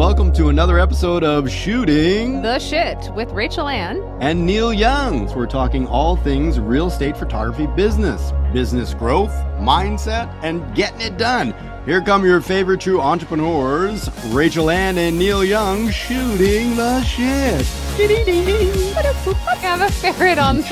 welcome to another episode of Shooting the Shit with Rachel and Neal Young. We're talking all things real estate photography business growth, mindset, and getting it done. Here come your favorite true entrepreneurs, Rachel and Neal Young, shooting the shit. I have a ferret on the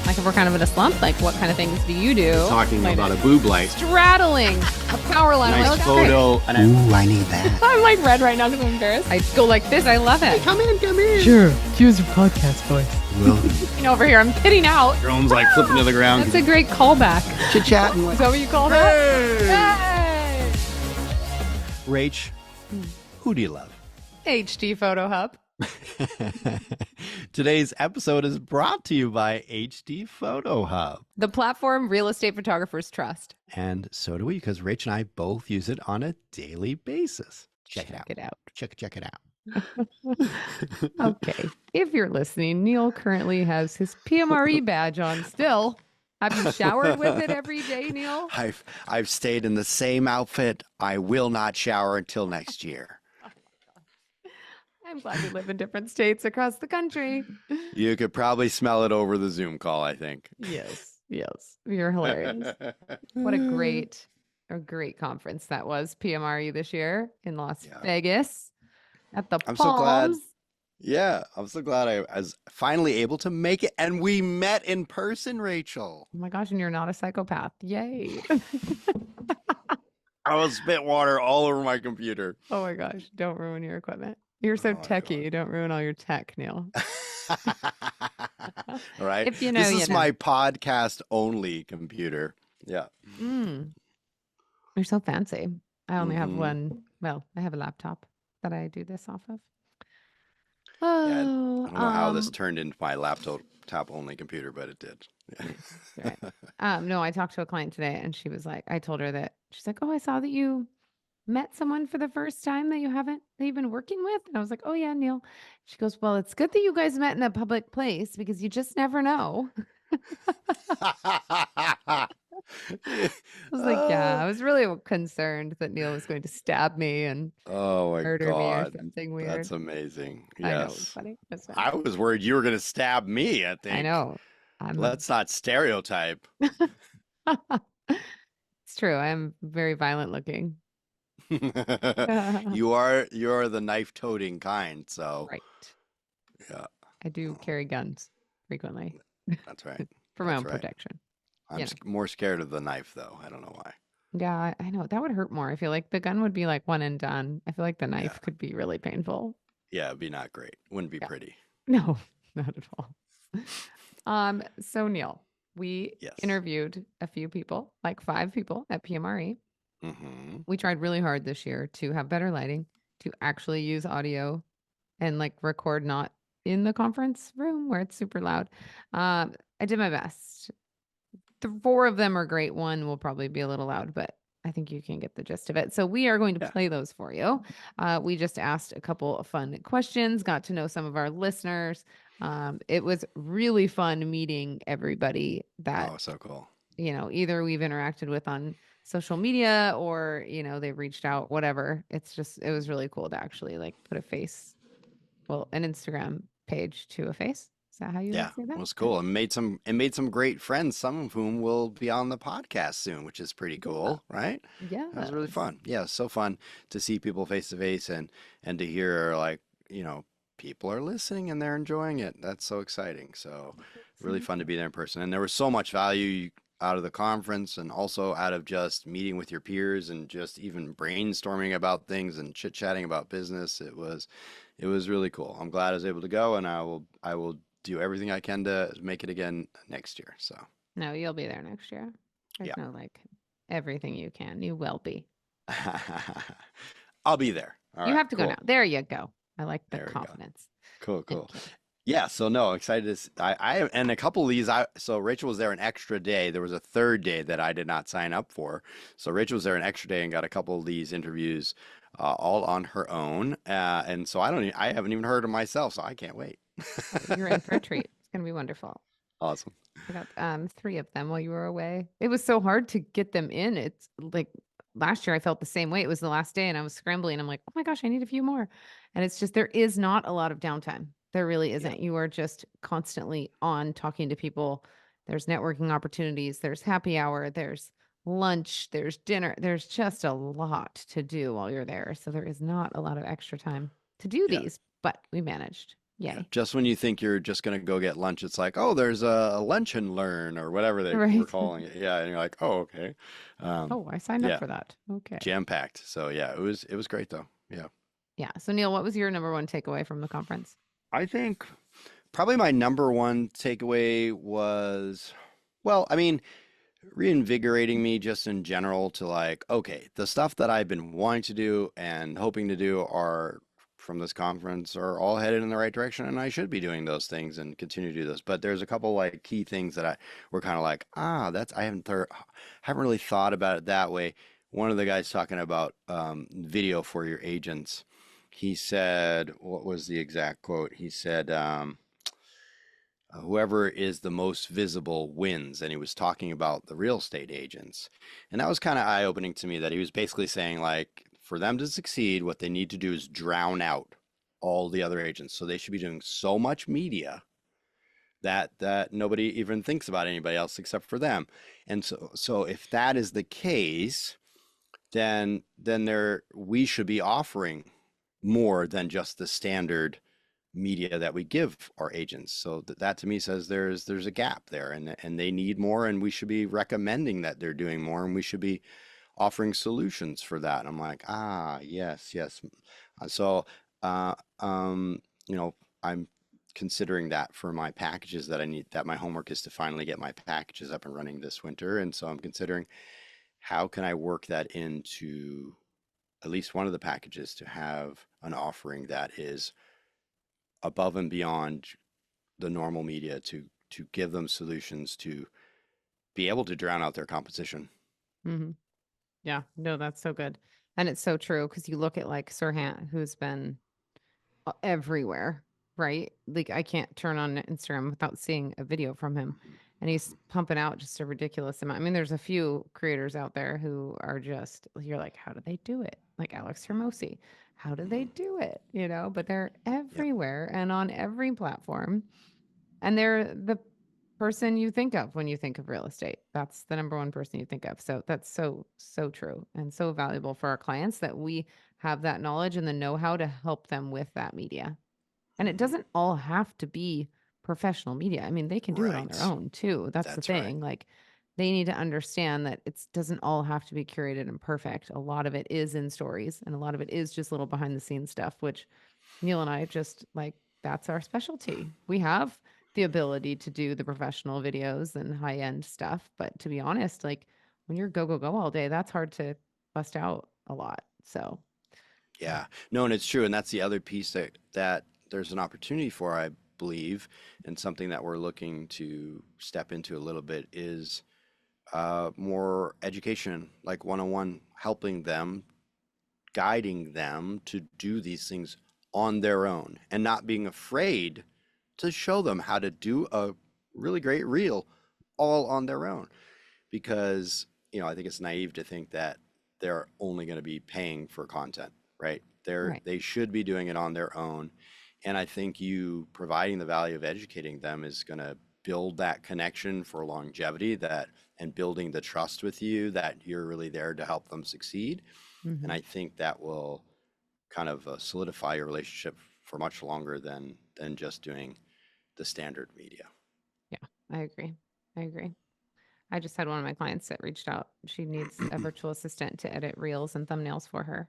Like if we're kind of in a slump, like what kind of things do you do? Talking about a boob light. Straddling a power line. Nice photo. Ooh, I need that. I'm like red right now because I'm embarrassed. I go like this. I love it. Come in. Sure, use your podcast voice. Over here, I'm pitting out. Drone's like flipping to the ground. That's a great callback. Chit-chatting. Is that what you call that? Hey! Rach, who do you love? HD Photo Hub. Today's episode is brought to you by HD Photo Hub. The platform real estate photographers trust. And so do we, because Rach and I both use it on a daily basis. Check it out. Check it out. Okay. If you're listening, Neal currently has his PMRE badge on still. Have you showered with it every day, Neal? I've stayed in the same outfit. I will not shower until next year. I'm glad we live in different states across the country. You could probably smell it over the Zoom call, I think. Yes. You're hilarious. What a great conference that was, PMRE this year in Las Vegas at the Palms. So glad. Yeah, I'm so glad I was finally able to make it. And we met in person, Rachel. Oh my gosh, and you're not a psychopath. Yay. I will spit water all over my computer. Oh my gosh, don't ruin your equipment. You're so techie. God. Don't ruin all your tech, Neal. All right. If you know, this is you know. my podcast only computer. Yeah. You're so fancy. I only have one. Well, I have a laptop that I do this off of. Oh, Yeah, I don't know how this turned into my laptop only computer, but it did. Yeah. Right. No, I talked to a client today and she was like, I told her that she's like, oh, I saw that you met someone for the first time that you've been working with. And I was like, oh yeah, Neal. She goes, well, it's good that you guys met in a public place because you just never know. I was like, yeah, I was really concerned that Neal was going to stab me and murder me or something weird. That's amazing. Yes. I know, it was funny. That's funny. I was worried you were going to stab me, I think. I know. Let's not stereotype. It's true. I'm very violent looking. You're the knife-toting kind, so. Right. Yeah. I do carry guns frequently. That's right. For my own protection. I'm more scared of the knife, though. I don't know why. Yeah, I know. That would hurt more. I feel like the gun would be like one and done. I feel like the knife could be really painful. Yeah, it'd be not great. Wouldn't be pretty. No, not at all. So Neal, we interviewed a few people, like 5 people at PMRE. Mm-hmm. We tried really hard this year to have better lighting, to actually use audio and like record not in the conference room where it's super loud. I did my best. The 4 of them are great. One will probably be a little loud, but I think you can get the gist of it. So we are going to play those for you. We just asked a couple of fun questions, got to know some of our listeners. It was really fun meeting everybody that, so cool. Either we've interacted with on social media or, they've reached out, whatever. It was really cool to actually like put a face, an Instagram page to a face. Is that how you say that? It was cool. And made some great friends, some of whom will be on the podcast soon, which is pretty cool, right? Yeah. That was really fun. Yeah, so fun to see people face to face and to hear like, people are listening and they're enjoying it. That's so exciting. So really fun to be there in person. And there was so much value out of the conference and also out of just meeting with your peers and just even brainstorming about things and chit-chatting about business. It was really cool. I'm glad I was able to go, and I will do everything I can to make it again next year. So no, you'll be there next year. There's no like everything you can. You will be. I'll be there. All you have to go now. There you go. I like the confidence. Cool. Yeah. So no, excited to. I and a couple of these. So Rachel was there an extra day. There was a third day that I did not sign up for. So Rachel was there an extra day and got a couple of these interviews, all on her own. And so I haven't even heard of myself. So I can't wait. You're in for a treat. It's gonna be wonderful. Awesome. I got 3 of them while you were away. It was so hard to get them in. It's like last year I felt the same way. It was the last day and I was scrambling. I'm like, oh my gosh, I need a few more. And it's just, there is not a lot of downtime. There really Yeah. isn't. You are just constantly on talking to people. There's networking opportunities, there's happy hour, there's lunch, there's dinner. There's just a lot to do while you're there. So there is not a lot of extra time to do Yeah. these, but we managed. Yeah. Yay. Just when you think you're just going to go get lunch, it's like, oh, there's a lunch and learn or whatever they were Right. calling it. Yeah. And you're like, oh, okay. Oh, I signed up Yeah. for that. Okay. Jam packed. So yeah, it was great though. Yeah. Yeah. So Neil, what was your number one takeaway from the conference? I think probably my number one takeaway was, well, I mean, reinvigorating me just in general to like, okay, the stuff that I've been wanting to do and hoping to do are from this conference are all headed in the right direction, and I should be doing those things and continue to do those. But there's a couple like key things that I were kind of like, that's I haven't really thought about it that way. One of the guys talking about video for your agents, he said, what was the exact quote? He said, whoever is the most visible wins. And he was talking about the real estate agents. And that was kind of eye-opening to me that he was basically saying, like, for them to succeed, what they need to do is drown out all the other agents. So they should be doing so much media that nobody even thinks about anybody else except for them. And so if that is the case, then we should be offering more than just the standard media that we give our agents. So that to me says there's a gap there, and they need more, and we should be recommending that they're doing more, and we should be offering solutions for that. And I'm like, yes. So, uh, you know, I'm considering that for my packages that I need, that my homework is to finally get my packages up and running this winter. And so I'm considering how can I work that into at least one of the packages to have an offering that is above and beyond the normal media to give them solutions to be able to drown out their competition. Mm-hmm. Yeah, no, that's so good. And it's so true because you look at like Sirhan, who's been everywhere, right? Like I can't turn on Instagram without seeing a video from him. And he's pumping out just a ridiculous amount. I mean, there's a few creators out there who are just, you're like, how do they do it? Like Alex Hermosi, how do they do it? You know, but they're Yep. everywhere and on every platform. And they're the person you think of when you think of real estate. That's the number one person you think of. So that's so, so true and so valuable for our clients that we have that knowledge and the know-how to help them with that media. And it doesn't all have to be professional media. I mean, they can do it on their Right. own too. That's the That's right. thing. Like they need to understand that it doesn't all have to be curated and perfect. A lot of it is in stories and a lot of it is just little behind the scenes stuff, which Neil and I just like, that's our specialty. We have the ability to do the professional videos and high end stuff. But to be honest, like when you're go, go, go all day, that's hard to bust out a lot. So, yeah. Yeah. No, and it's true. And that's the other piece that there's an opportunity for, I believe, and something that we're looking to step into a little bit is more education, like one-on-one, helping them, guiding them to do these things on their own and not being afraid to show them how to do a really great reel all on their own. Because, I think it's naive to think that they're only going to be paying for content, right? Right. They should be doing it on their own. And I think you providing the value of educating them is going to build that connection for longevity, that and building the trust with you that you're really there to help them succeed. And Mm-hmm. I think that will kind of solidify your relationship for much longer than just doing the standard media. Yeah, I agree. I agree. I just had one of my clients that reached out. She needs a virtual assistant to edit reels and thumbnails for her.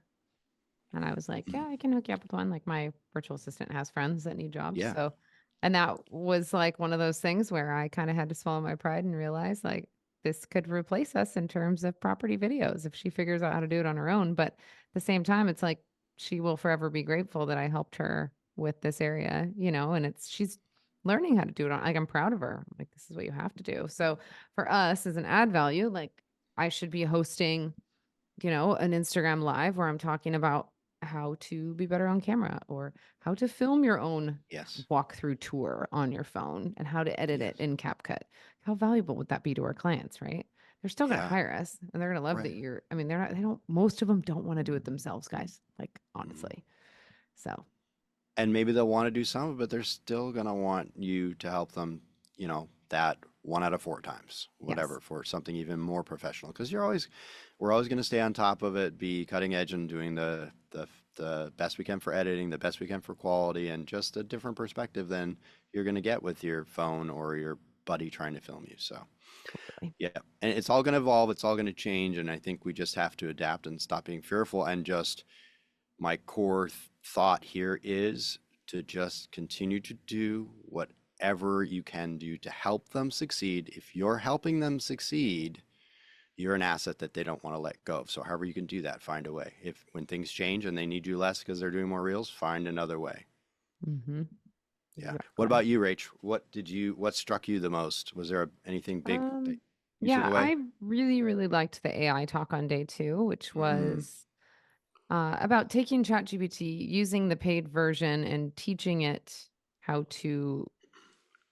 And I was like, yeah, I can hook you up with one. Like my virtual assistant has friends that need jobs. Yeah. So, and that was like one of those things where I kind of had to swallow my pride and realize like this could replace us in terms of property videos if she figures out how to do it on her own. But at the same time, it's like she will forever be grateful that I helped her with this area, and she's learning how to do it on, like, I'm proud of her. Like, this is what you have to do. So for us as an ad value, like I should be hosting an Instagram live where I'm talking about how to be better on camera or how to film your own Yes. walkthrough tour on your phone and how to edit Yes. it in CapCut. How valuable would that be to our clients, right? they're still going to Yeah. hire us, and they're going to love that Right. you're, I mean, most of them don't want to do it themselves, guys, like Mhm. honestly. So, And maybe they'll want to do some of it, but they're still going to want you to help them, that 1 out of 4 times, yes. whatever, for something even more professional. Because we're always going to stay on top of it, be cutting edge and doing the best we can for editing, the best we can for quality, and just a different perspective than you're going to get with your phone or your buddy trying to film you. So, Totally. yeah, and it's all going to evolve, it's all going to change, and I think we just have to adapt and stop being fearful and just my core thought here is to just continue to do whatever you can do to help them succeed. If you're helping them succeed, you're an asset that they don't want to let go of. So however you can do that, find a way. If when things change and they need you less because they're doing more reels, find another way. Mm-hmm. Yeah. What Exactly. about you, Rach? What struck you the most? Was there anything big that Um, you took yeah, away? I really, really liked the AI talk on day 2, which Mm, was about taking ChatGPT, using the paid version, and teaching it how to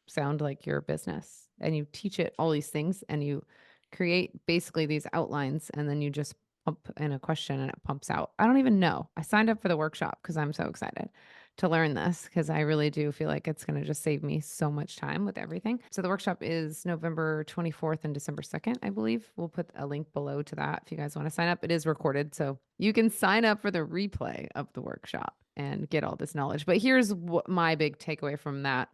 sound like your business. And you teach it all these things, and you create basically these outlines, and then you just pump in a question and it pumps out. I don't even know. I signed up for the workshop because I'm so excited to learn this, because I really do feel like it's going to just save me so much time with everything. So the workshop is November 24th and December 2nd, I believe. We'll put a link below to that if you guys want to sign up. It is recorded, so you can sign up for the replay of the workshop and get all this knowledge. But here's what my big takeaway from that.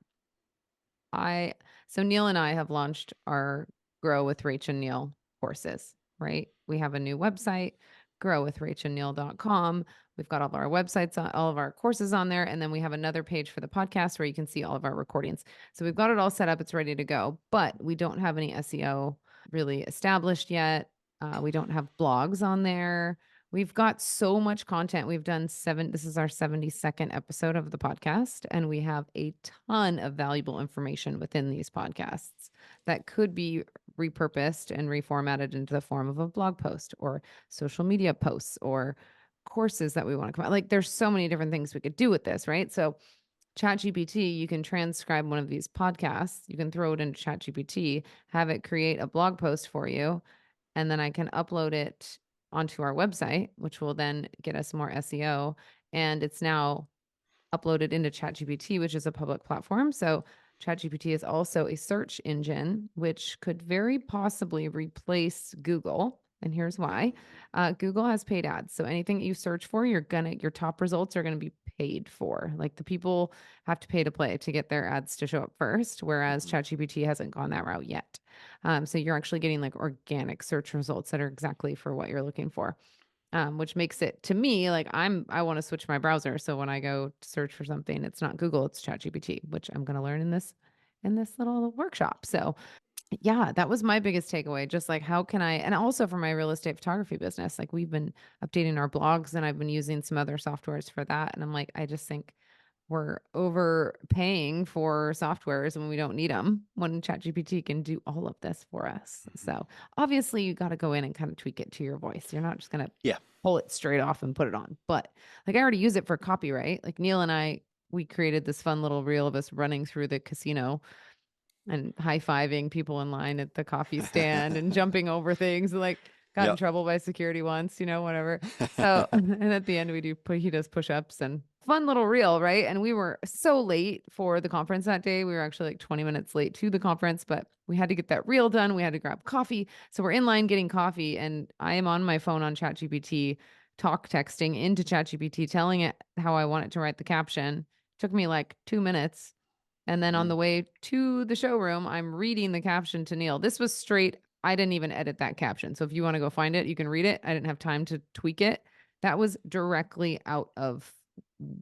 I so Neil and I have launched our Grow with Rach and Neal courses, right? We have a new website, growwithrachandneal.com. We've got all of our websites, all of our courses on there. And then we have another page for the podcast where you can see all of our recordings. So we've got it all set up. It's ready to go, but we don't have any SEO really established yet. We don't have blogs on there. We've got so much content. We've done this is our 72nd episode of the podcast, and we have a ton of valuable information within these podcasts that could be repurposed and reformatted into the form of a blog post or social media posts or courses that we want to come out. Like there's so many different things we could do with this, right? So ChatGPT, you can transcribe one of these podcasts, you can throw it into ChatGPT, have it create a blog post for you, and then I can upload it onto our website, which will then get us more SEO. And it's now uploaded into ChatGPT, which is a public platform. So ChatGPT is also a search engine, which could very possibly replace Google. And here's why. Google has paid ads. So anything that you search for, your top results are gonna be paid for. Like the people have to pay to play to get their ads to show up first, whereas mhm. ChatGPT hasn't gone that route yet. So you're actually getting like organic search results that are exactly for what you're looking for, which makes it to me like I want to switch my browser. So when I go to search for something, it's not Google, it's ChatGPT, which I'm going to learn in this little workshop. So yeah, that was my biggest takeaway. Just like how can I, and also for my real estate photography business, like we've been updating our blogs and I've been using some other softwares for that. And I'm like, I just think we're overpaying for softwares when we don't need them, when ChatGPT can do all of this for us. So obviously you got to go in and kind of tweak it to your voice. You're not just going to Yeah. pull it straight off and put it on. But like I already use it for copyright. Like Neil and I, we created this fun little reel of us running through the casino and high-fiving people in line at the coffee stand and jumping over things, and like got in Yep. trouble by security once, whatever. So, and at the end he does push-ups and fun little reel, right? And we were so late for the conference that day. We were actually like 20 minutes late to the conference, but we had to get that reel done. We had to grab coffee. So we're in line getting coffee, and I am on my phone on ChatGPT, texting into ChatGPT, telling it how I want it to write the caption. Took me like 2 minutes, and then on Mm, the way to the showroom, I'm reading the caption to Neil. This was straight. I didn't even edit that caption. So if you want to go find it, you can read it. I didn't have time to tweak it. That was directly out of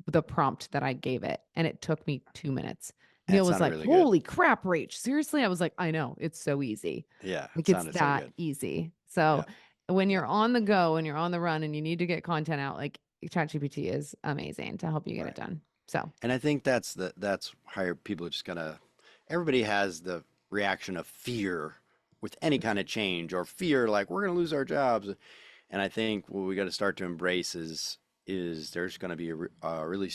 the prompt that I gave it. And it took me 2 minutes. and it Neil was sounded like, really good. holy crap, Rach. Seriously? I was like, I know. It's so easy. Yeah, it Like it's sounded so that good. easy. So Yeah. when Yeah. you're on the go and you're on the run and you need to get content out, like ChatGPT is amazing to help you get it Right. done. So And I think that's how people are just gonna. Everybody has the reaction of fear with any kind of change or fear like we're gonna lose our jobs. And I think what we got to start to embrace is there's gonna be a really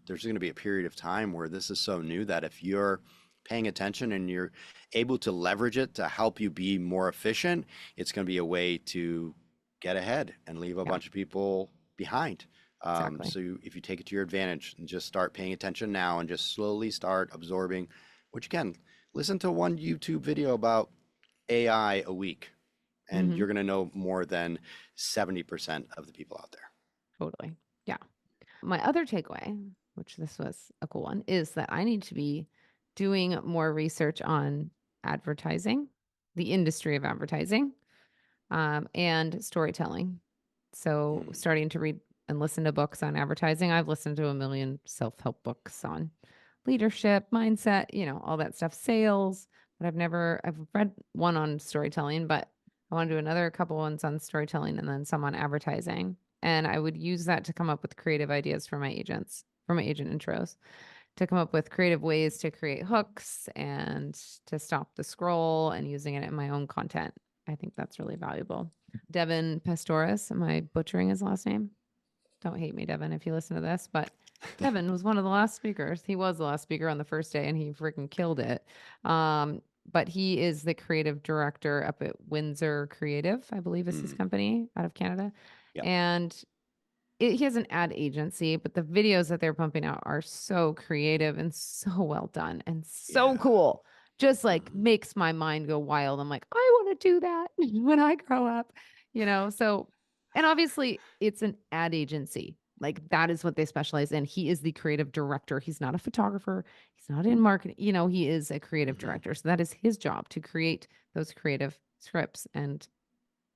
there's gonna be a period of time where this is so new that if you're paying attention and you're able to leverage it to help you be more efficient, it's going to be a way to get ahead and leave a Yeah, bunch of people behind. exactly. If you take it to your advantage and just start paying attention now and just slowly start absorbing, which again, listen to one YouTube video about AI a week, and Hmm. you're going to know more than 70% of the people out there. Totally. Yeah. My other takeaway, which this was a cool one, is that I need to be doing more research on advertising, the industry of advertising, and storytelling. So, Mm, starting to read and listen to books on advertising. I've listened to a million self help books on leadership, mindset, all that stuff, sales, but I've read one on storytelling, but I want to do another couple ones on storytelling and then some on advertising. And I would use that to come up with creative ideas for my agents, for my agent intros, to come up with creative ways to create hooks and to stop the scroll and using it in my own content. I think that's really valuable. Devin Pastoris, am I butchering his last name? Don't hate me, Devin, if you listen to this, but Devin was one of the last speakers. He was the last speaker on the first day and he freaking killed it. But he is the creative director up at Windsor Creative, I believe is his mm, company out of Canada. yep. And he has an ad agency, but the videos that they're pumping out are so creative and so well done and so Yeah. cool. Just like Mhm. makes my mind go wild. I'm like, I want to do that when I grow up, So, and obviously, it's an ad agency. Like that is what they specialize in. He is the creative director. He's not a photographer. He's not in marketing. He is a creative Mhm. director. So that is his job to create those creative scripts. And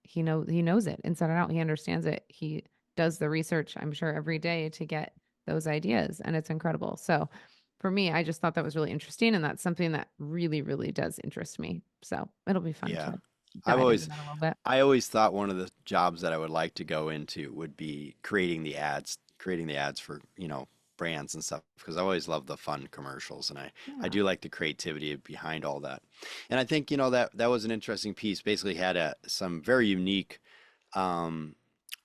he knows it inside and out. He understands it. He does the research, I'm sure, every day to get those ideas, and it's incredible. So for me, I just thought that was really interesting, and that's something that really, really does interest me. So it'll be fun Yeah. to I've dive into always that a little bit. I always thought one of the jobs that I would like to go into would be creating the ads for, brands and stuff because I always love the fun commercials and I Yeah. do like the creativity behind all that. And I think, that was an interesting piece. Basically had some very unique um,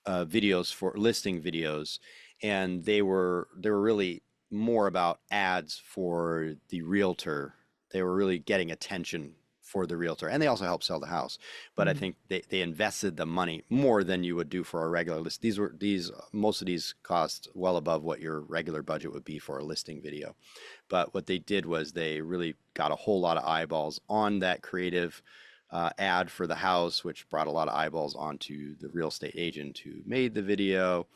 videos for listing videos, and they were really more about ads for the realtor. They were really getting attention for the realtor, and they also help sell the house. But I Mhm. think they invested the money more than you would do for a regular list. These most of these cost well above what your regular budget would be for a listing video. But what they did was they really got a whole lot of eyeballs on that creative ad for the house, which brought a lot of eyeballs onto the real estate agent who made the video.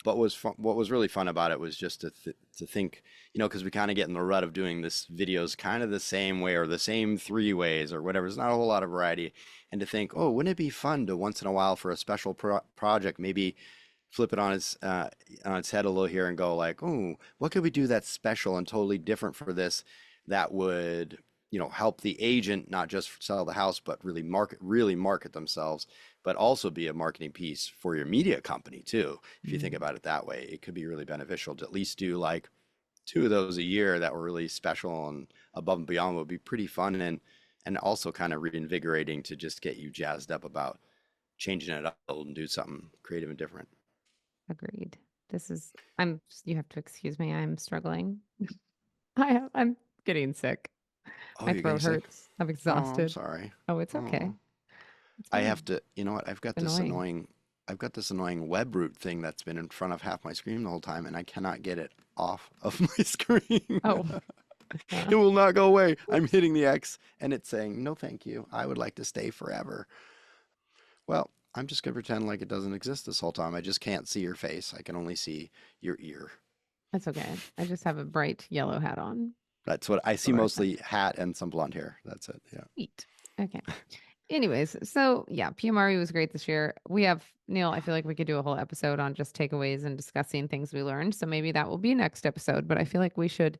What was really fun about it was just to think, because we kind of get in the rut of doing this videos kind of the same way or the same three ways or whatever. There's not a whole lot of variety, and to think, oh, wouldn't it be fun to once in a while for a special project, maybe flip it on its head a little here and go like, oh, what could we do that's special and totally different for this that would, help the agent not just sell the house, but really market themselves, but also be a marketing piece for your media company too. If you think Mm. about it that way, it could be really beneficial to at least do like two of those a year that were really special and above and beyond would be pretty fun and also kind of reinvigorating to just get you jazzed up about changing it up and do something creative and different. Agreed. You have to excuse me. I'm struggling. I'm getting sick. Oh, My you're getting throat sick? hurts. I'm Oh, I'm exhausted. sorry. Oh, it's okay. Oh, It's I fine. have to, you know what? Annoying. I've got this annoying web root thing that's been in front of half my screen the whole time, and I cannot get it off of my screen. Oh, It will not go away. I'm hitting the X, and it's saying, no, thank you. I would like to stay forever. Well, I'm just gonna pretend like it doesn't exist this whole time. I just can't see your face. I can only see your ear. that's okay. I just have a bright yellow hat on. That's what I see For that. mostly hat and some blonde hair. That's it. Yeah. Sweet. Okay. Anyways, so yeah, PMRE was great this year. We have Neil. I feel like we could do a whole episode on just takeaways and discussing things we learned. So maybe that will be next episode. But I feel like we should,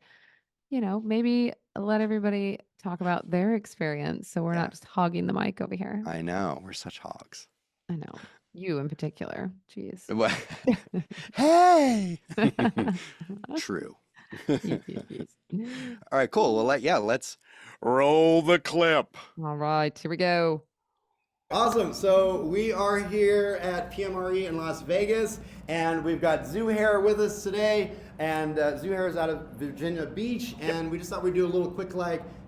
maybe let everybody talk about their experience, so we're Yeah. not just hogging the mic over here. I know. We're such hogs. I know you in particular. Jeez. What? Hey! True. Yes. All right, cool. Well, let's roll the clip. All right, here we go. Awesome. So we are here at PMRE in Las Vegas, and we've got Zoir with us today. And Zoir is out of Virginia Beach, and we just thought we'd do a little quick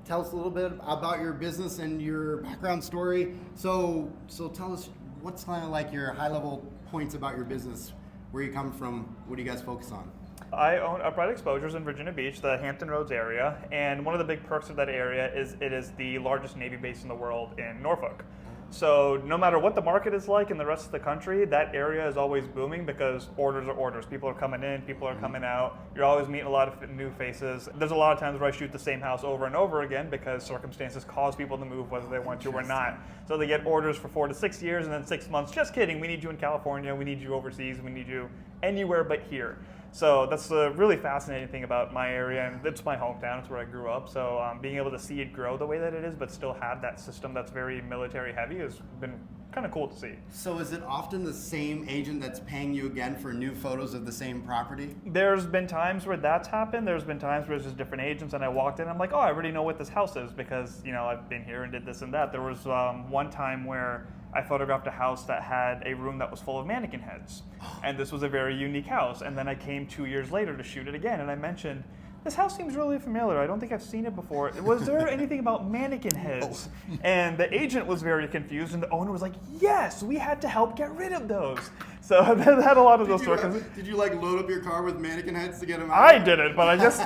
tell us a little bit about your business and your background story. So tell us what's kind of like your high-level points about your business, where you come from, what do you guys focus on? I own Upright Exposures in Virginia Beach, the Hampton Roads area, and one of the big perks of that area is it is the largest Navy base in the world in Norfolk. So no matter what the market is like in the rest of the country, that area is always booming because orders are orders. People are coming in, people are coming out. You're always meeting a lot of new faces. There's a lot of times where I shoot the same house over and over again because circumstances cause people to move whether they want to or not. So they get orders for 4 to 6 years and then 6 months, just kidding, we need you in California, we need you overseas, we need you anywhere but here. So that's the really fascinating thing about my area, and it's my hometown, it's where I grew up. So being able to see it grow the way that it is, but still have that system that's very military heavy has been kind of cool to see. So is it often the same agent that's paying you again for new photos of the same property? There's been times where that's happened. There's been times where it's just different agents, and I walked in, I'm like, oh, I already know what this house is because, you know, I've been here and did this and that. There was one time where I photographed a house that had a room that was full of mannequin heads. And this was a very unique house. And then I came 2 years later to shoot it again, and I mentioned, this house seems really familiar. I don't think I've seen it before. Was there anything about mannequin heads? And the agent was very confused, and the owner was like, yes, we had to help get rid of those. So I had a lot of those circumstances. Did you like load up your car with mannequin heads to get them out? I didn't, but I guess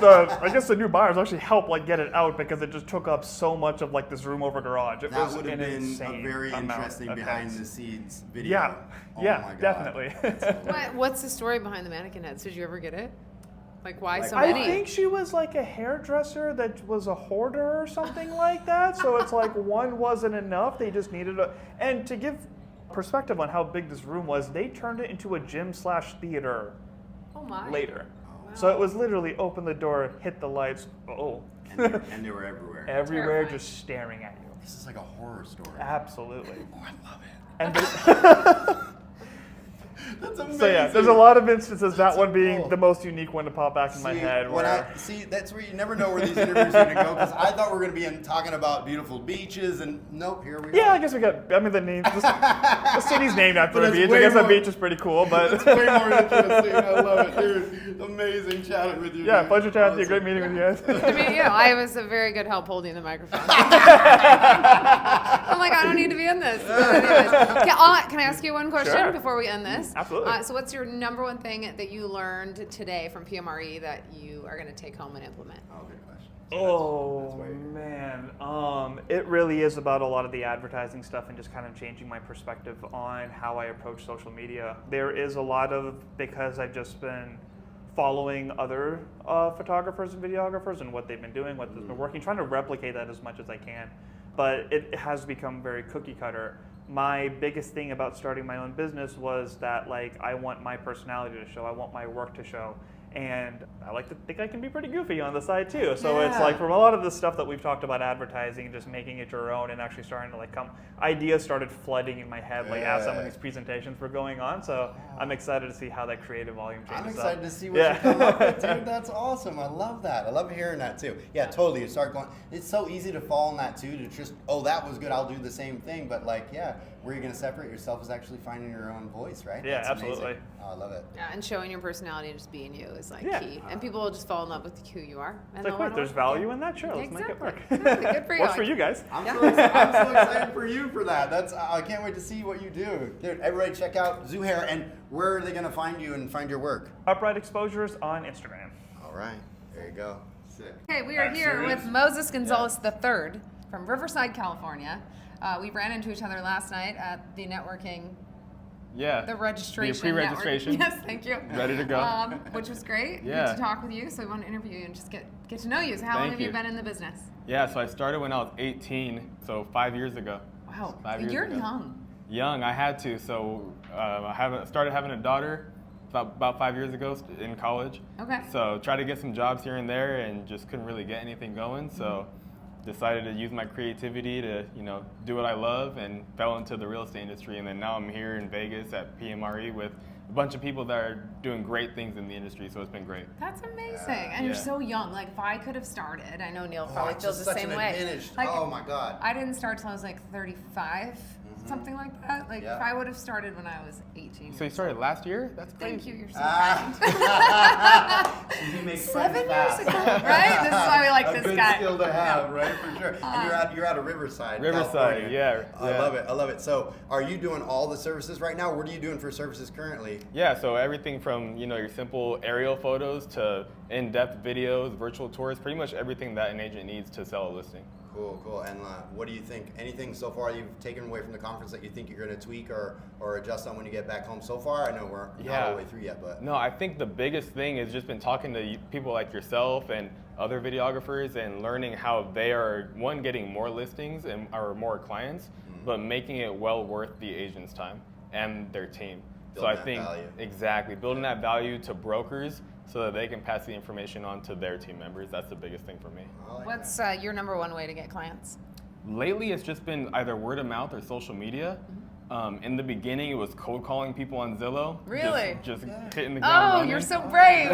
the new buyers actually helped like get it out because it just took up so much of like this room over garage. It That was would have an been insane a very amount interesting of behind heads. the scenes video. Yeah, Oh yeah, my God. definitely. What's the story behind the mannequin heads? Did you ever get it? Like, why so I many? think she was like a hairdresser that was a hoarder or something like that. So it's like one wasn't enough. They just needed and to give perspective on how big this room was, they turned it into a gym/theater Oh my. later. Wow. So it was literally open the door, hit the lights, And they were everywhere. everywhere Terrifying. just staring at you. This is like a horror story. Absolutely. Oh, I love it. And That's amazing. so yeah, there's a lot of instances, that That's one so being cool. the most unique one to pop back in my head. That's where you never know where these interviews are going to go, because I thought we were going to be talking about beautiful beaches, and nope, here we are. Yeah, I guess we got, I mean, the city's named after But a it's beach. I way guess that more- beach is pretty cool, but It's way more interesting. I love it, dude. Amazing chatting with you. yeah, dude. pleasure chatting with you. Awesome. Great meeting with you guys. I mean, I was a very good help holding the microphone. I'm like, I don't need to be in this. But anyways, can I ask you one question Sure. before we end this? Absolutely. So what's your number one thing that you learned today from PMRE that you are going to take home and implement? Oh, good question. Oh man, it really is about a lot of the advertising stuff and just kind of changing my perspective on how I approach social media. There is a lot of, because I've just been following other photographers and videographers and what they've been doing, what has been working, trying to replicate that as much as I can. But it has become very cookie cutter. My biggest thing about starting my own business was that like I want my personality to show, I want my work to show. And I like to think I can be pretty goofy on the side too. So it's like from a lot of the stuff that we've talked about advertising, just making it your own and actually starting to like ideas started flooding in my head like as some of these presentations were going on. So I'm excited to see how that creative volume changes I'm excited up. to see what you come up with, dude. That's awesome. I love that. I love hearing that too. Yeah, totally. You start going. It's so easy to fall in that too. To just, oh, that was good. I'll do the same thing. But like, yeah, where you're gonna separate yourself is actually finding your own voice, right? Yeah, That's absolutely. amazing. Oh, I love it. Yeah, and showing your personality and just being you is like Yeah. key. And people will just fall in love with who you are. And It's like, wait, there's value in that? Sure, let's make it work. Exactly. Good for you. Works for you guys. I'm so excited for you for that. I can't wait to see what you do. Dude, everybody check out Zoir, and where are they gonna find you and find your work? Upright Exposures on Instagram. All right, there you go. Sick. Okay, we are here with Moses Gonzalez III from Riverside, California. We ran into each other last night at the networking, Yeah. the registration. The pre-registration. Yes, thank you. Ready to go. Which was great. Yeah. Good to talk with you. So we want to interview you and just get to know you. So how long Thank have you you. been in the business? Yeah, so I started when I was 18, so 5 years ago. Wow, 5 years you're ago. young. Young, I had to. So I started having a daughter about 5 years ago in college. Okay. So tried to get some jobs here and there and just couldn't really get anything going. So decided to use my creativity to, do what I love and fell into the real estate industry. And then now I'm here in Vegas at PMRE with a bunch of people that are doing great things in the industry. So it's been great. That's amazing. And you're Yeah. so young. Like if I could have started, I know Neal Oh, probably it's feels just the such same an way. advantage. Like, Oh my God. I didn't start till I was like 35, something like that. Like Yeah. if I would have started when I was 18. So you started last year? That's crazy. Thank you. You're so kind. He makes 7 friends years fast. ago, right? This is why we like A this good guy. skill to have, right? For sure. And you're out of Riverside, Riverside, California. yeah. I love it. I love it. So, are you doing all the services right now? What are you doing for services currently? Yeah, so everything from your simple aerial photos to in-depth videos, virtual tours, pretty much everything that an agent needs to sell a listing. Cool, cool. And what do you think? Anything so far you've taken away from the conference that you think you're going to tweak or adjust on when you get back home so far? I know we're not all the way through yet, but. No, I think the biggest thing is just been talking to people like yourself and other videographers and learning how they are, one, getting more listings or more clients, but making it well worth the agent's time and their team. So I think, exactly, building that value to brokers so that they can pass the information on to their team members. That's the biggest thing for me. What's your number one way to get clients? Lately, it's just been either word of mouth or social media. In the beginning, it was cold calling people on Zillow. Really? Just hitting the ground running. You're so brave.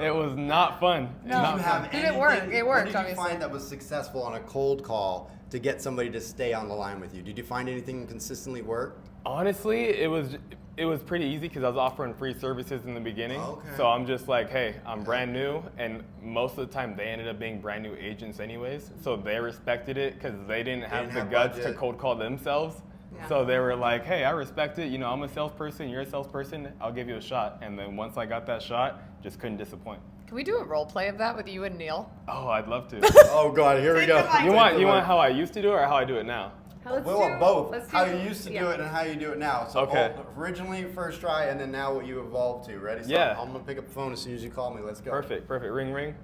It was not fun. No. Not fun. Did it work? It worked, What did you obviously. find that was successful on a cold call to get somebody to stay on the line with you? Did you find anything consistently work? Honestly, it was pretty easy because I was offering free services in the beginning. Okay. So I'm just like, hey, I'm brand new, and most of the time they ended up being brand new agents anyways. So they respected it because they didn't have the guts to cold call themselves. Yeah. So they were like, hey, I respect it. I'm a salesperson, you're a salesperson, I'll give you a shot. And then once I got that shot, just couldn't disappoint. Can we do a role play of that with you and Neal? Oh, I'd love to. Oh God, here we go. You want how I used to do it or how I do it now? We want both. let's How do- you used to yeah. do it and how you do it now. So Okay. originally first try and then now what you evolved to. Ready? So Yeah. I'm gonna pick up the phone as soon as you call me. Let's go. Perfect. Ring, ring.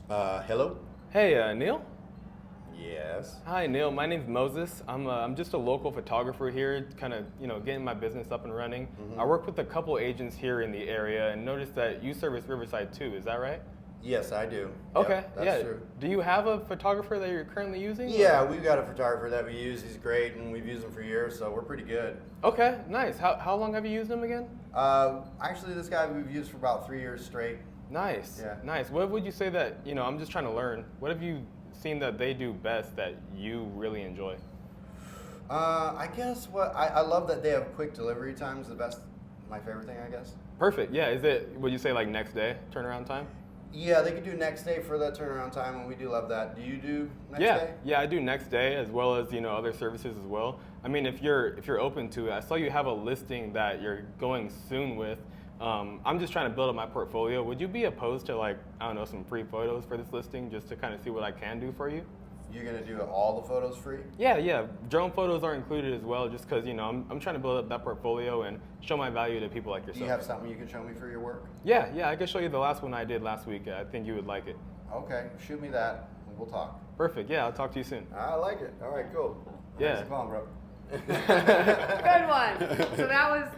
Hello? Hey, Neal? Yes. Hi, Neal. My name's Moses. I'm just a local photographer here, kind of, getting my business up and running. I work with a couple agents here in the area and noticed that you service Riverside too. Is that right? Yes, I do. Okay. Yep, that's true. Do you have a photographer that you're currently using? Yeah, we've got a photographer that we use. He's great, and we've used him for years, so we're pretty good. Okay, nice. How long have you used him again? Actually, this guy we've used for about 3 years straight. Nice. Yeah. Nice. What would you say that, I'm just trying to learn. What have you seen that they do best that you really enjoy? I guess I love that they have quick delivery times. My favorite thing, I guess. Perfect. Yeah. Would you say like next day turnaround time? Yeah, they could do next day for that turnaround time, and we do love that. Do you do next day? Yeah, I do next day as well as other services as well. I mean, if you're open to it, I saw you have a listing that you're going soon with. I'm just trying to build up my portfolio. Would you be opposed to some free photos for this listing just to kind of see what I can do for you? You're gonna do all the photos free? Yeah. Drone photos are included as well, just because I'm trying to build up that portfolio and show my value to people like yourself. Do you have something you can show me for your work? Yeah, I can show you the last one I did last week. I think you would like it. Okay, shoot me that, and we'll talk. Perfect. Yeah, I'll talk to you soon. I like it. All right, cool. Yeah. Thanks for calling, bro. Good one. So that was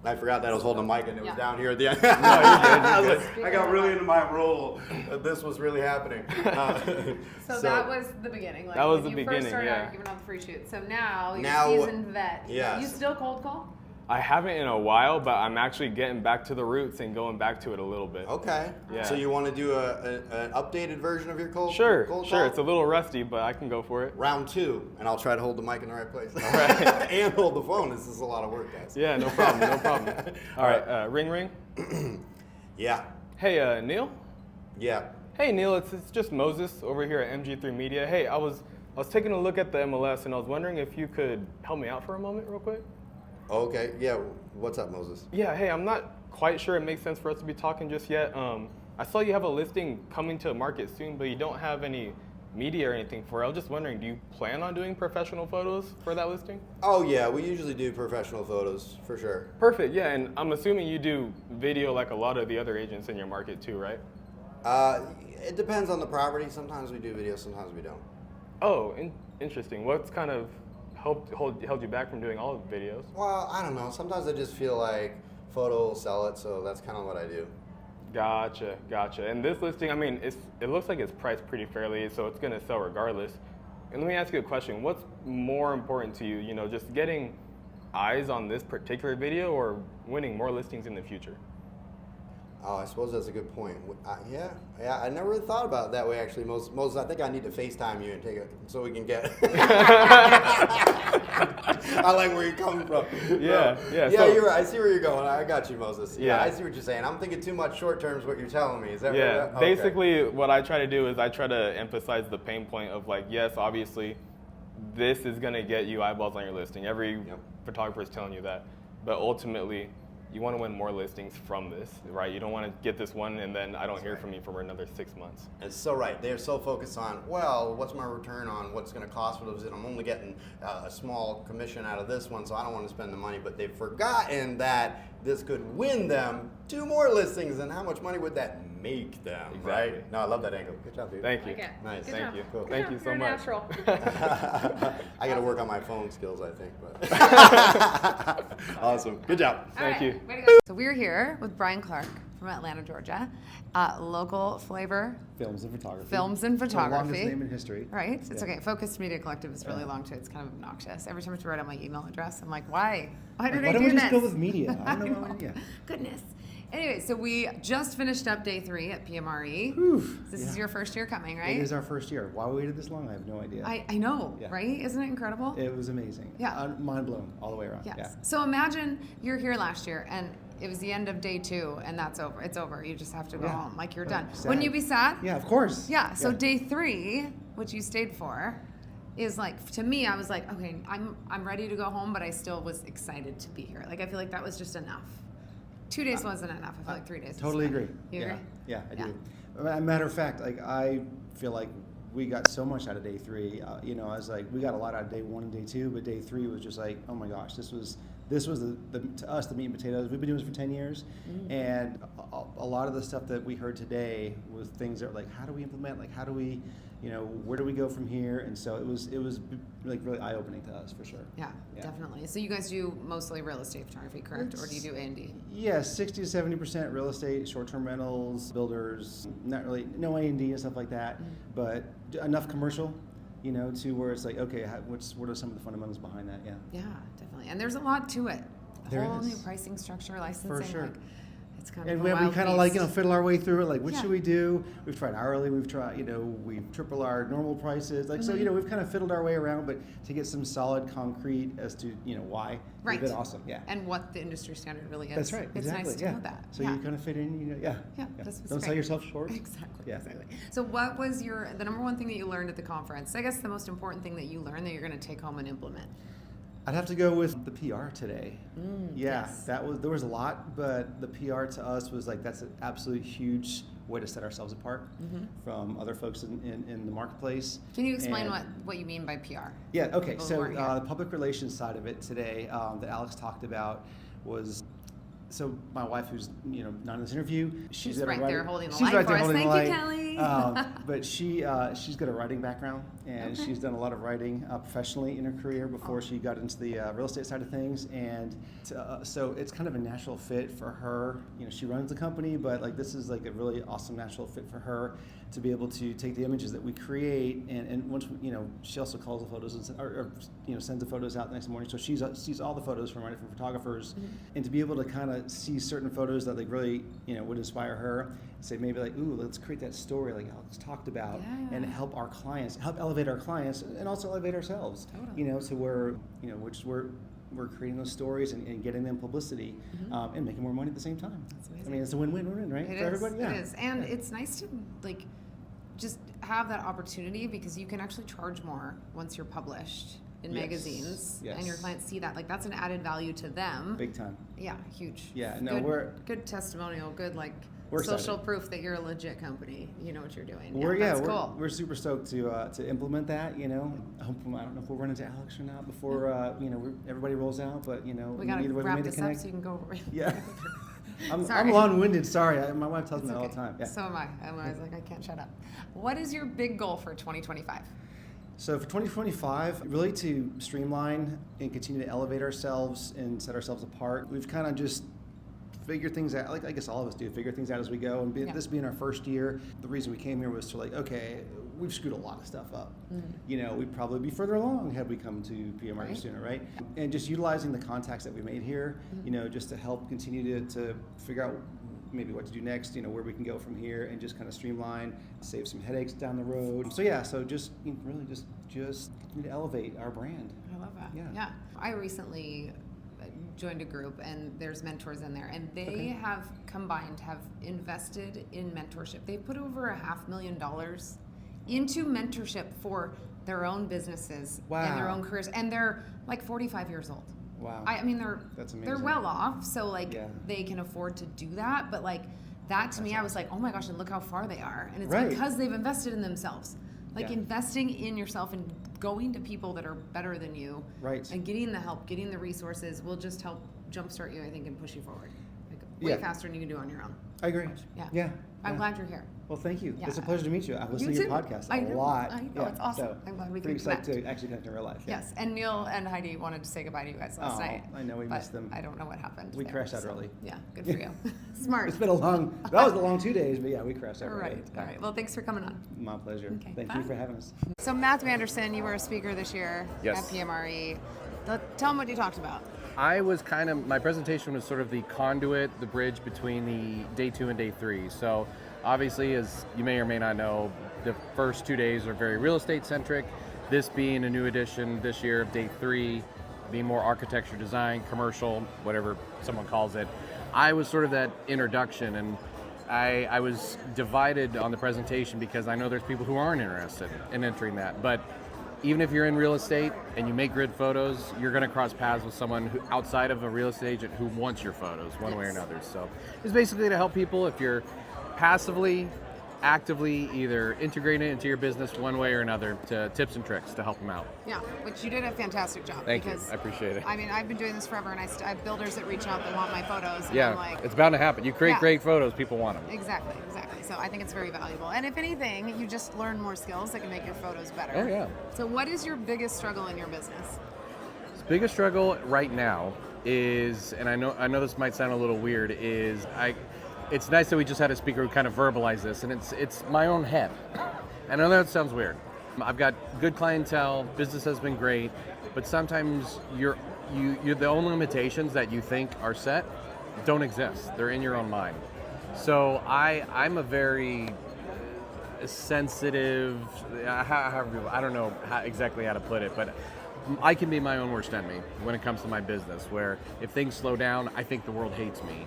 I forgot that I was holding a mic and it was Yeah. down here at the end. No, you're good. I got really into my role. This was really happening. so that was the beginning. Like That was when the you beginning, first started yeah. out giving out the free shoot. So now you're Now- a seasoned vet. yes. You still cold call? I haven't in a while, but I'm actually getting back to the roots and going back to it a little bit. Okay. Yeah. So you want to do an updated version of your cold Sure. call? It's a little rusty, but I can go for it. Round 2, and I'll try to hold the mic in the right place. right. And hold the phone. This is a lot of work, guys. Yeah, no problem. All right, ring, ring. Yeah. Hey, Neal. Yeah. Hey, Neal. It's just Moses over here at MG3 Media. Hey, I was taking a look at the MLS, and I was wondering if you could help me out for a moment, real quick. Okay. Yeah. What's up, Moses? Yeah. Hey, I'm not quite sure it makes sense for us to be talking just yet. I saw you have a listing coming to market soon, but you don't have any media or anything for it. I was just wondering, do you plan on doing professional photos for that listing? Oh, yeah. We usually do professional photos, for sure. Perfect. Yeah, and I'm assuming you do video like a lot of the other agents in your market too, right? It depends on the property. Sometimes we do video, sometimes we don't. Oh, interesting. What's kind of held you back from doing all of the videos? Well, I don't know. Sometimes I just feel like photo will sell it, so that's kind of what I do. Gotcha. And this listing, I mean, it looks like it's priced pretty fairly, so it's going to sell regardless. And let me ask you a question. What's more important to you, just getting eyes on this particular video or winning more listings in the future? Oh, I suppose that's a good point. Yeah, I never really thought about it that way, actually. Moses, I think I need to FaceTime you and take it so we can get. I like where you're coming from. Yeah. Yeah, So, you're right. I see where you're going. I got you, Moses. Yeah, Yeah. I see what you're saying. I'm thinking too much short term is what you're telling me. Is that yeah. right? Okay. Basically, what I try to do is I try to emphasize the pain point of like, yes, obviously, this is gonna get you eyeballs on your listing. Every photographer is telling you that, but ultimately, you want to win more listings from this, right? You don't want to get this one and then I don't hear from you for another 6 months. It's so right. They're so focused on, well, what's my return on what's going to cost for those? And I'm only getting a small commission out of this one, so I don't want to spend the money. But they've forgotten that this could win them 2 more listings, and how much money would that make them, Exactly. right? No, I love that angle. Good job, dude. Thank you. Like it. Nice. Good Thank job. you. Cool. Thank you Good so job. much. You're a natural. I got to work on my phone skills, I think. But awesome. Good job. Thank you. Way to go. So we're here with Brian Clark from Atlanta, Georgia. Local flavor, Films and photography. films and The longest photography. name in history. Right? It's Yeah. okay. Focused Media Collective is really long too. It's kind of obnoxious. Every time I have to write out my email address, I'm like, why? Why did Why I don't do we this? just go with media? I don't know. know. Yeah. Goodness. Anyway, so we just finished up day 3 at PMRE. Whew. This is Yeah. your first year coming, right? It is our first year. Why we waited this long, I have no idea. I know, Yeah. right? Isn't it incredible? It was amazing. Yeah. Mind blown all the way around. Yes. Yeah. So imagine you're here last year and it was the end of day 2 and that's over. It's over. You just have to go Yeah. home. Like you're Right. done. Sad. Wouldn't you be sad? Yeah, of course. Yeah. So day 3, which you stayed for, is like, to me, I was like, okay, I'm ready to go home, but I still was excited to be here. Like I feel like that was just enough. 2 days wasn't enough. I feel like 3 days. Totally was fine. agree. You yeah. agree? Yeah, I Yeah. do. As a matter of fact, like I feel like we got so much out of day 3. I was like, we got a lot out of day 1 and day 2, but day 3 was just like, oh my gosh, this was the to us the meat and potatoes. We've been doing this for 10 years, and a lot of the stuff that we heard today was things that were like, how do we implement? Like, how do we, where do we go from here? And so it was like really eye opening to us for sure. Yeah, Yeah. definitely. So you guys do mostly real estate photography, correct? Or do you do A&D? Yeah, 60 to 70% real estate, short-term rentals, builders, not really, no A&D and stuff like that, but enough commercial, to where it's like, okay, what are some of the fundamentals behind that? Yeah. Yeah, definitely. And there's a lot to it. A There whole is. new pricing structure, licensing. sure. Like, it's kind of And a we wild kind of like, beast. fiddle our way through it, like, what Yeah. should we do? We've tried hourly, we've tried, we've tripled our normal prices. Like, so, we've kind of fiddled our way around, but to get some solid concrete as to, why, Right. it's been awesome, yeah. And what the industry standard really is. That's right, It's exactly, nice to yeah. know that. So yeah. you kind of fit in, yeah. Yeah, that's Don't sell great. yourself short. Exactly. Yeah. Exactly. So what was the number one thing that you learned at the conference? I guess the most important thing that you learned that you're going to take home and implement. I'd have to go with the PR today. Yeah, yes. there was a lot, but the PR to us was like, that's an absolute huge way to set ourselves apart from other folks in the marketplace. Can you explain And- what you mean by PR? Yeah, okay, People so weren't here. the public relations side of it today that Alex talked about was, so my wife, who's not in this interview, She's got a right writing- there holding the she's light right for there us. holding the Thank you, light. Kelly. But she's got a writing background, and Okay. she's done a lot of writing professionally in her career before she got into the real estate side of things, and so it's kind of a natural fit for her. She runs the company, but like this is like a really awesome natural fit for her to be able to take the images that we create, and once she also calls the photos or sends the photos out the next morning, so she sees all the photos from different photographers, and to be able to kind of see certain photos that like really would inspire her, say maybe like, ooh, let's create that story like Alex talked about, Yeah. and help elevate our clients, and also elevate ourselves. Totally. To where we're creating those stories and getting them publicity, and making more money at the same time. That's I amazing. mean, it's a win-win-win, right? It For is. everybody. Yeah. It is, and it's nice to like just have that opportunity because you can actually charge more once you're published in Yes. magazines, and your Yes. clients see that. Like that's an added value to them. Big time. Yeah, huge. Yeah, no, good, we're- good testimonial, good like We're social excited. proof that you're a legit company. You know what you're doing. We're cool. we're super stoked to implement that. I don't know if we'll run into Alex or not before everybody rolls out, but we gotta either way wrap we made this the up connect. so you can go. Yeah. I'm Sorry. long-winded. Sorry, my wife tells It's me that all okay. the time. Yeah. So am I. I'm always like, I can't shut up. What is your big goal for 2025? So for 2025, really to streamline and continue to elevate ourselves and set ourselves apart. We've kind of just figure things out, like I guess all of us do, figure things out as we go. And this being our first year, the reason we came here was to like, okay, we've screwed a lot of stuff up. We'd probably be further along had we come to PMRE Right. sooner, right? And just utilizing the contacts that we made here, just to help continue to figure out maybe what to do next, where we can go from here, and just kind of streamline, save some headaches down the road. So yeah, so just really just need to elevate our brand. I love that. Yeah. I recently joined a group, and there's mentors in there, and they have invested in mentorship. They put over $500,000 into mentorship for their own businesses and their own careers, and they're like 45 years old. Wow. I mean, That's they're amazing. well off, so like they can afford to do that. But like that to me, I was like, oh my gosh, and look how far they are, and it's because they've invested in themselves. Like investing in yourself and going to people that are better than you, and getting the help, getting the resources will just help jumpstart you, I think, and push you forward like way faster than you can do on your own. I agree. Yeah. I'm glad you're here. Well, thank you. Yeah. It's a pleasure to meet you. I've listened to your podcast a lot. I know, it's awesome. So I'm glad we pretty can excited connect. to actually connect in real life. Yes, and Neal and Heidi wanted to say goodbye to you guys last night. I know we but missed them. I don't know what happened. We there, crashed out so, early. Yeah, good for you. Smart. It's been that was a long 2 days, but yeah, we crashed out early. All right. Well, thanks for coming on. My pleasure. Okay, Thank bye. you for having us. So Matthew Anderson, you were a speaker this year Yes. at PMRE. Tell them what you talked about. I was my presentation was sort of the conduit, the bridge between the day 2 and day 3. So obviously, as you may or may not know, the first 2 days are very real estate centric. This being a new edition this year of day 3, being more architecture, design, commercial, whatever someone calls it. I was sort of that introduction, and I was divided on the presentation because I know there's people who aren't interested in entering that. But even if you're in real estate and you make grid photos, you're going to cross paths with someone who, outside of a real estate agent, who wants your photos one way or another. So it's basically to help people if you're passively, actively either integrating it into your business one way or another, to tips and tricks to help them out. Yeah, which you did a fantastic job. Thank you. I appreciate it. I mean, I've been doing this forever, and I have builders that reach out that want my photos. And Yeah, I'm like, it's bound to happen. You create great photos, people want them. Exactly. So I think it's very valuable. And if anything, you just learn more skills that can make your photos better. Oh, yeah. So what is your biggest struggle in your business? The biggest struggle right now is, and I know this might sound a little weird, is it's nice that we just had a speaker who kind of verbalized this, and it's my own head. I know that sounds weird. I've got good clientele, business has been great, but sometimes you're the only limitations that you think are set don't exist. They're in your own mind. So I'm a very sensitive, I don't know exactly how to put it, but I can be my own worst enemy when it comes to my business, where if things slow down, I think the world hates me.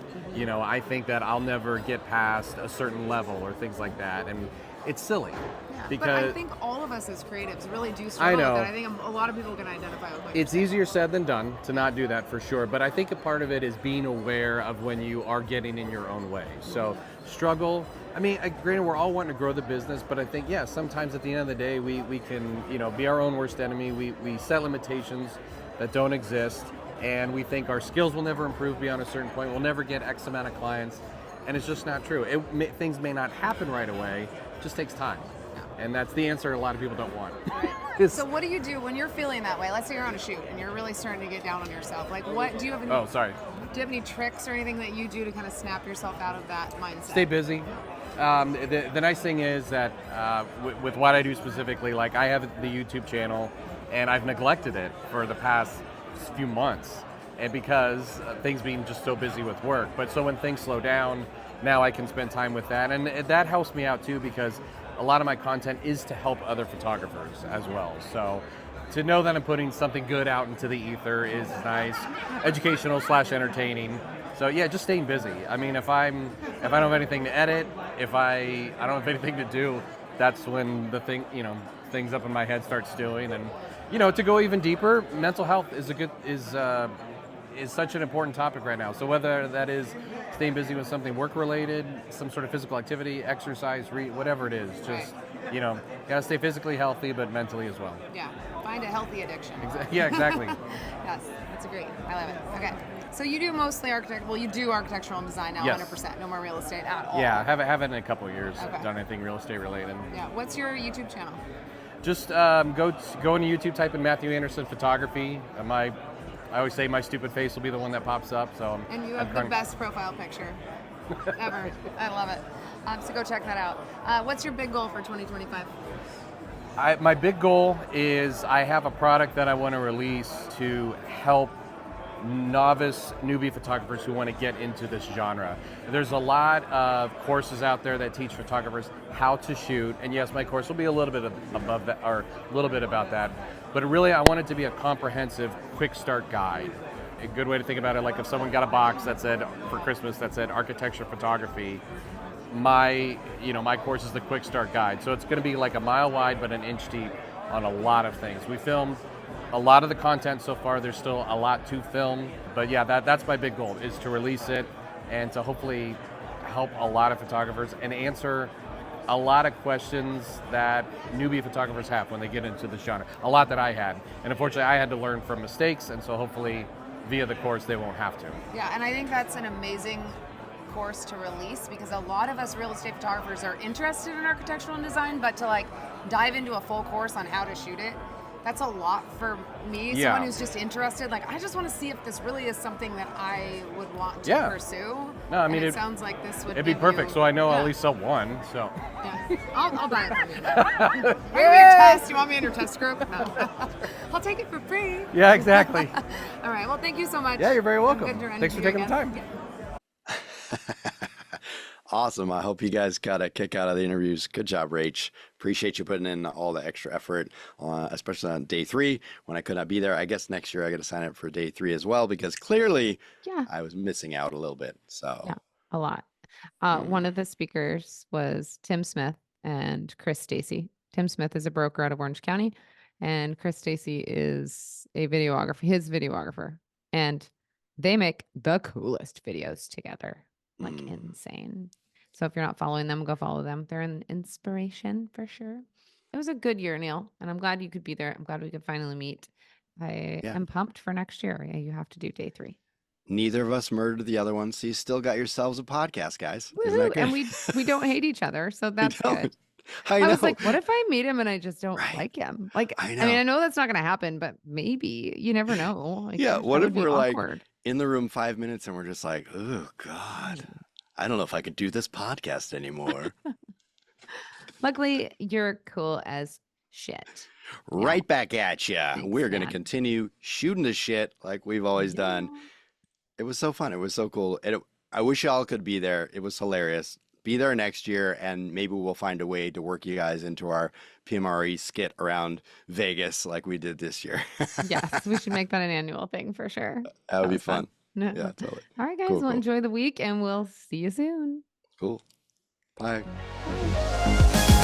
I think that I'll never get past a certain level or things like that, and it's silly. Yeah, because but I think all of us as creatives really do struggle with that. I think a lot of people can identify with what it's easier said than done to not do that, for sure, but I think a part of it is being aware of when you are getting in your own way. So struggle, I mean, granted, we're all wanting to grow the business, but I think, sometimes at the end of the day, we can, be our own worst enemy. We set limitations that don't exist, and we think our skills will never improve beyond a certain point. We'll never get X amount of clients, and it's just not true. Things may not happen right away, it just takes time. And that's the answer a lot of people don't want. Right. So what do you do when you're feeling that way? Let's say you're on a shoot and you're really starting to get down on yourself. Like, what do you have any? Oh, sorry. Do you have any tricks or anything that you do to kind of snap yourself out of that mindset? Stay busy. The nice thing is that with what I do specifically, like I have the YouTube channel, and I've neglected it for the past few months, and because things being just so busy with work. But so when things slow down, now I can spend time with that, and that helps me out too, because a lot of my content is to help other photographers as well. So to know that I'm putting something good out into the ether is nice, educational / entertaining. So yeah, just staying busy. I mean, if I don't have anything to edit, if I don't have anything to do, that's when the things up in my head start stewing. And to go even deeper, mental health is such an important topic right now. So whether that is staying busy with something work-related, some sort of physical activity, exercise, whatever it is, just, gotta stay physically healthy, but mentally as well. Yeah, find a healthy addiction. Yeah, exactly. Yes, that's great. I love it. Okay, so you do mostly you do architectural and design now, Yes. 100%, no more real estate at all. Yeah, I haven't in a couple of years Okay. done anything real estate related. Yeah, what's your YouTube channel? Just go into YouTube, type in Matthew Anderson Photography. I always say my stupid face will be the one that pops up. So And you have the best profile picture ever. I love it. So go check that out. What's your big goal for 2025? My big goal is I have a product that I want to release to help novice newbie photographers who want to get into this genre. There's a lot of courses out there that teach photographers how to shoot, and yes, my course will be a little bit above that, or a little bit about that, but really I want it to be a comprehensive quick start guide. A good way to think about it, like if someone got a box that said for Christmas that said architecture photography, my course is the quick start guide. So it's going to be like a mile wide but an inch deep on a lot of things. We filmed a lot of the content so far. There's still a lot to film, but yeah, that's my big goal, is to release it and to hopefully help a lot of photographers and answer a lot of questions that newbie photographers have when they get into the genre. A lot that I had, and unfortunately I had to learn from mistakes, and so hopefully via the course they won't have to. Yeah, and I think that's an amazing course to release, because a lot of us real estate photographers are interested in architectural and design, but to like dive into a full course on how to shoot it, that's a lot for me. Yeah. Someone who's just interested, like, I just want to see if this really is something that I would want to pursue. No, I mean, it sounds like this would it'd be give perfect. you- So I know I'll yeah. at least sell one. So Yeah. I'll buy it from you. Maybe your test. You want me in your test group? No. I'll take it for free. yeah, exactly. All right. Well, thank you so much. Yeah, you're very I'm welcome. good to run Thanks for into you taking the again. time. Yeah. Awesome. I hope you guys got a kick out of the interviews. Good job, Rach. Appreciate you putting in all the extra effort, especially on day 3 when I could not be there. I guess next year I got to sign up for day 3 as well, because clearly Yeah. I was missing out a little bit. So Yeah. A lot. Mm. One of the speakers was Tim Smith and Chris Stacy. Tim Smith is a broker out of Orange County, and Chris Stacy is a videographer, his videographer. And they make the coolest videos together. Like insane. So if you're not following them, go follow them. They're an inspiration for sure. It was a good year, Neal, and I'm glad you could be there. I'm glad we could finally meet. I Yeah. am pumped for next year. Yeah, you have to do day 3. Neither of us murdered the other one, so you still got yourselves a podcast, guys. Isn't Woohoo! that good? And we don't hate each other, so that's don't. good. I I was know. like, what if I meet him and I just don't Right. like him? Like, I I know. mean, I know that's not going to happen, but maybe. You never know. Like, Yeah, that what if would be we're like awkward. in the room 5 minutes and we're just like, oh God, I don't know if I could do this podcast anymore. Luckily, you're cool as shit. Right back at ya. Thanks, We're going to man. continue shooting the shit like we've always done. Yeah. It was so fun. It was so cool. I wish y'all could be there. It was hilarious. Be there next year, and maybe we'll find a way to work you guys into our PMRE skit around Vegas like we did this year. Yes, we should make that an annual thing for sure. That would be was fun. fun. No. Yeah, totally. All right, guys. Cool, Well, cool. enjoy the week, and we'll see you soon. Cool. Bye. Bye.